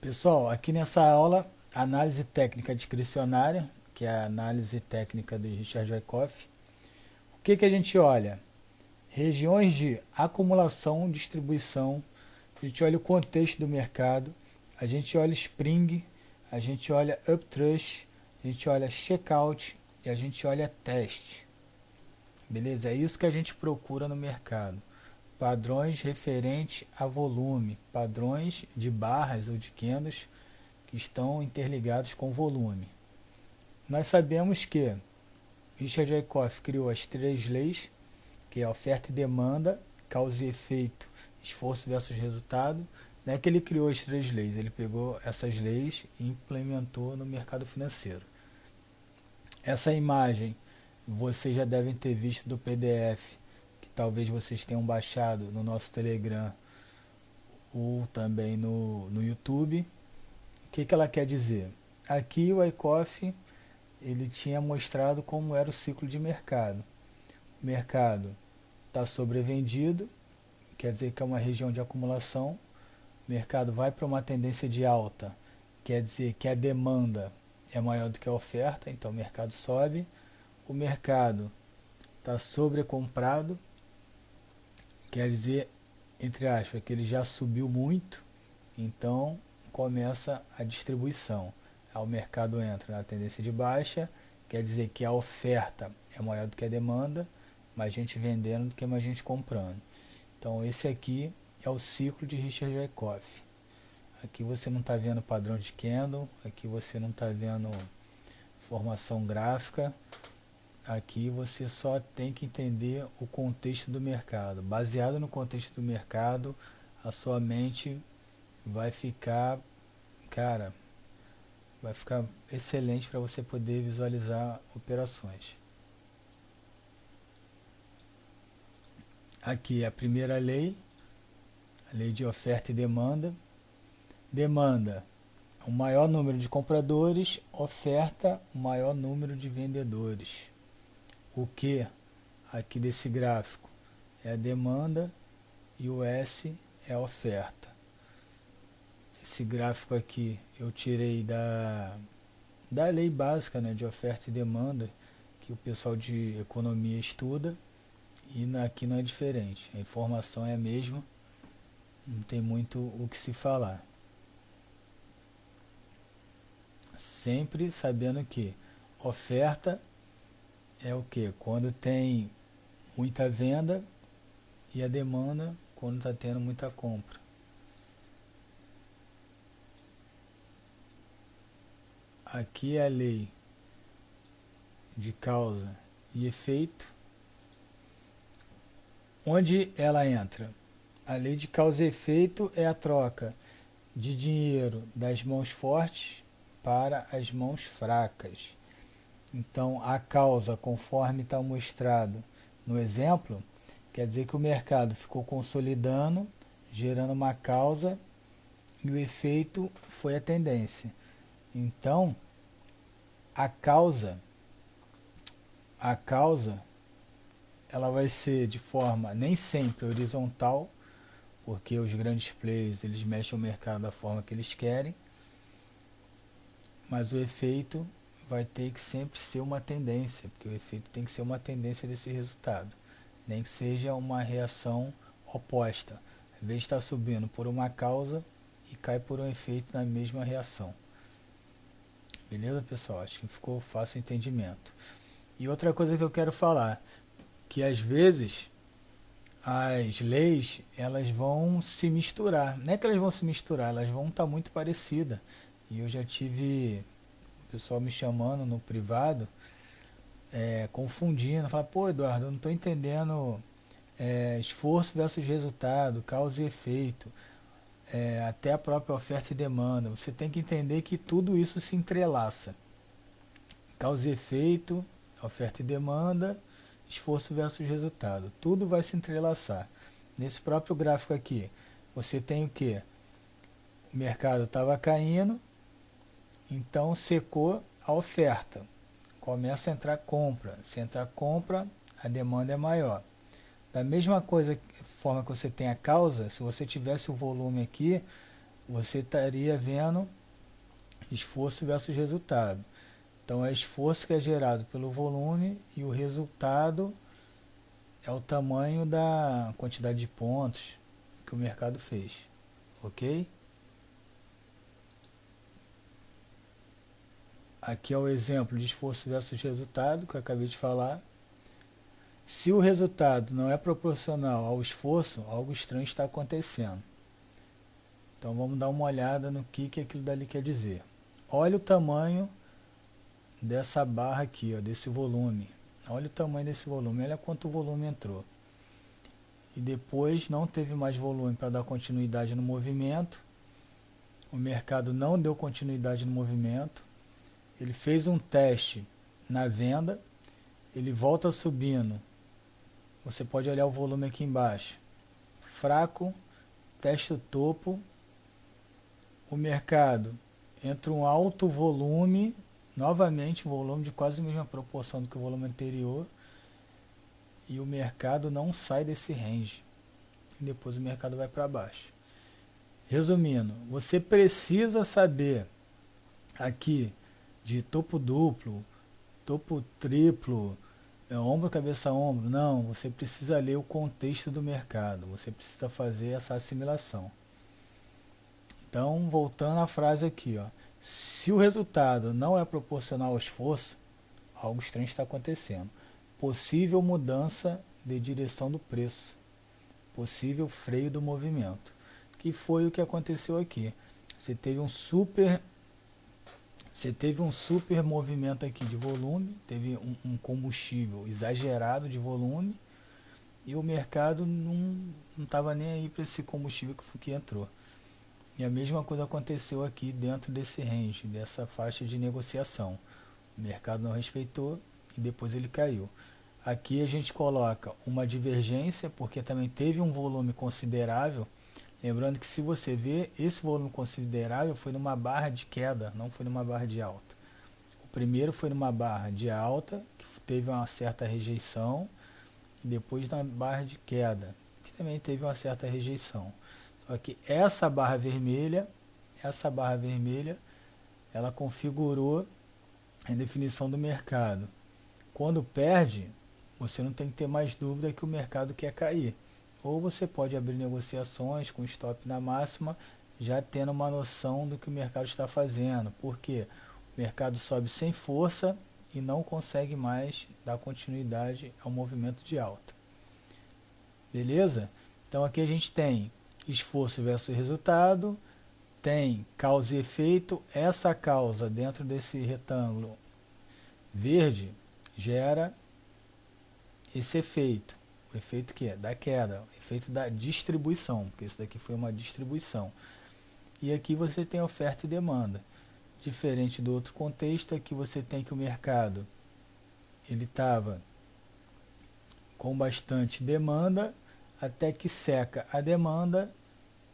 Pessoal, aqui nessa aula, análise técnica discricionária, que é a análise técnica do Richard Wyckoff. O que a gente olha? Regiões de acumulação, distribuição, a gente olha o contexto do mercado, a gente olha Spring, a gente olha Uptrust, a gente olha Checkout e a gente olha Teste. Beleza? É isso que a gente procura no mercado. Padrões referentes a volume, padrões de barras ou de candles que estão interligados com volume. Nós sabemos que Richard Wyckoff criou as três leis, que é oferta e demanda, causa e efeito, esforço versus resultado. Não é que ele criou as três leis, ele pegou essas leis e implementou no mercado financeiro. Essa imagem vocês já devem ter visto do PDF, que talvez vocês tenham baixado no nosso Telegram ou também no YouTube. O que ela quer dizer? Aqui o Wyckoff ele tinha mostrado como era o ciclo de mercado. O mercado está sobrevendido, quer dizer que é uma região de acumulação. O mercado vai para uma tendência de alta, quer dizer que a demanda é maior do que a oferta, então o mercado sobe. O mercado está sobrecomprado, quer dizer, entre aspas, que ele já subiu muito, então começa a distribuição. Aí o mercado entra na tendência de baixa, quer dizer que a oferta é maior do que a demanda, mais gente vendendo do que mais gente comprando. Então esse aqui é o ciclo de Richard Wyckoff. Aqui você não está vendo padrão de candle, aqui você não está vendo formação gráfica, aqui você só tem que entender o contexto do mercado. Baseado no contexto do mercado, a sua mente vai ficar, cara, vai ficar excelente para você poder visualizar operações. Aqui a primeira lei, a lei de oferta e demanda. Demanda, o maior número de compradores, oferta, o maior número de vendedores. O Q aqui desse gráfico é a demanda e o S é a oferta. Esse gráfico aqui eu tirei da lei básica, né, de oferta e demanda, que o pessoal de economia estuda, e aqui não é diferente. A informação é a mesma, não tem muito o que se falar. Sempre sabendo que oferta é o que? Quando tem muita venda, e a demanda quando está tendo muita compra. Aqui é a lei de causa e efeito. Onde ela entra? A lei de causa e efeito é a troca de dinheiro das mãos fortes para as mãos fracas. Então, a causa, conforme está mostrado no exemplo, quer dizer que o mercado ficou consolidando, gerando uma causa, e o efeito foi a tendência. Então, a causa, ela vai ser de forma nem sempre horizontal, porque os grandes players eles mexem o mercado da forma que eles querem, mas o efeito vai ter que sempre ser uma tendência, porque o efeito tem que ser uma tendência desse resultado, nem que seja uma reação oposta. Às vezes está subindo por uma causa e cai por um efeito na mesma reação. Beleza, pessoal? Acho que ficou fácil o entendimento. E outra coisa que eu quero falar, que às vezes as leis elas vão se misturar. Não é que elas vão se misturar, elas vão estar muito parecidas. E eu já tive o pessoal me chamando no privado, confundindo, fala, pô Eduardo, eu não estou entendendo esforço versus resultado, causa e efeito, até a própria oferta e demanda. Você tem que entender que tudo isso se entrelaça. Causa e efeito, oferta e demanda, esforço versus resultado. Tudo vai se entrelaçar. Nesse próprio gráfico aqui, você tem o que? O mercado estava caindo, então secou a oferta. Começa a entrar compra. Se entrar compra, a demanda é maior. Da mesma forma que você tem a causa, se você tivesse o volume aqui, você estaria vendo esforço versus resultado. Então é esforço que é gerado pelo volume e o resultado é o tamanho da quantidade de pontos que o mercado fez, ok? Aqui é o exemplo de esforço versus resultado que eu acabei de falar. Se o resultado não é proporcional ao esforço, algo estranho está acontecendo. Então vamos dar uma olhada no que aquilo dali quer dizer. Olha o tamanho dessa barra aqui, ó, desse volume. Olha o tamanho desse volume, olha quanto volume entrou. E depois não teve mais volume para dar continuidade no movimento. O mercado não deu continuidade no movimento. Ele fez um teste na venda, ele volta subindo. Você pode olhar o volume aqui embaixo. Fraco, testa o topo. O mercado entra um alto volume, novamente um volume de quase a mesma proporção do que o volume anterior, e o mercado não sai desse range. E depois o mercado vai para baixo. Resumindo, você precisa saber aqui de topo duplo, topo triplo, ombro, cabeça, ombro. Não, você precisa ler o contexto do mercado, você precisa fazer essa assimilação. Então, voltando à frase aqui, ó, se o resultado não é proporcional ao esforço, algo estranho está acontecendo. Possível mudança de direção do preço, possível freio do movimento, que foi o que aconteceu aqui. Você teve um super movimento aqui de volume, teve um combustível exagerado de volume e o mercado não estava nem aí para esse combustível que entrou. E a mesma coisa aconteceu aqui dentro desse range, dessa faixa de negociação. O mercado não respeitou e depois ele caiu. Aqui a gente coloca uma divergência, porque também teve um volume considerável. Lembrando que se você ver, esse volume considerável foi numa barra de queda, não foi numa barra de alta. O primeiro foi numa barra de alta, que teve uma certa rejeição, e depois na barra de queda, que também teve uma certa rejeição. Só que essa barra vermelha, ela configurou a definição do mercado. Quando perde, você não tem que ter mais dúvida que o mercado quer cair. Ou você pode abrir negociações com stop na máxima, já tendo uma noção do que o mercado está fazendo. Porque o mercado sobe sem força e não consegue mais dar continuidade ao movimento de alta. Beleza? Então aqui a gente tem esforço versus resultado, tem causa e efeito. Essa causa dentro desse retângulo verde gera esse efeito. O efeito que é da queda, o efeito da distribuição, porque isso daqui foi uma distribuição. E aqui você tem oferta e demanda. Diferente do outro contexto, aqui você tem que o mercado ele estava com bastante demanda, até que seca a demanda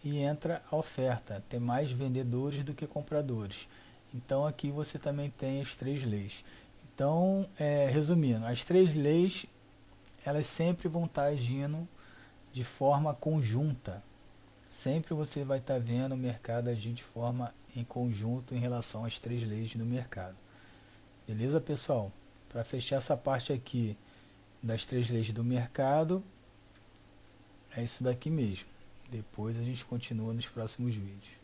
e entra a oferta. Tem mais vendedores do que compradores. Então aqui você também tem as três leis. Então, resumindo, as três leis elas sempre vão estar agindo de forma conjunta. Sempre você vai estar vendo o mercado agir de forma em conjunto em relação às três leis do mercado. Beleza, pessoal? Para fechar essa parte aqui das três leis do mercado, é isso daqui mesmo. Depois a gente continua nos próximos vídeos.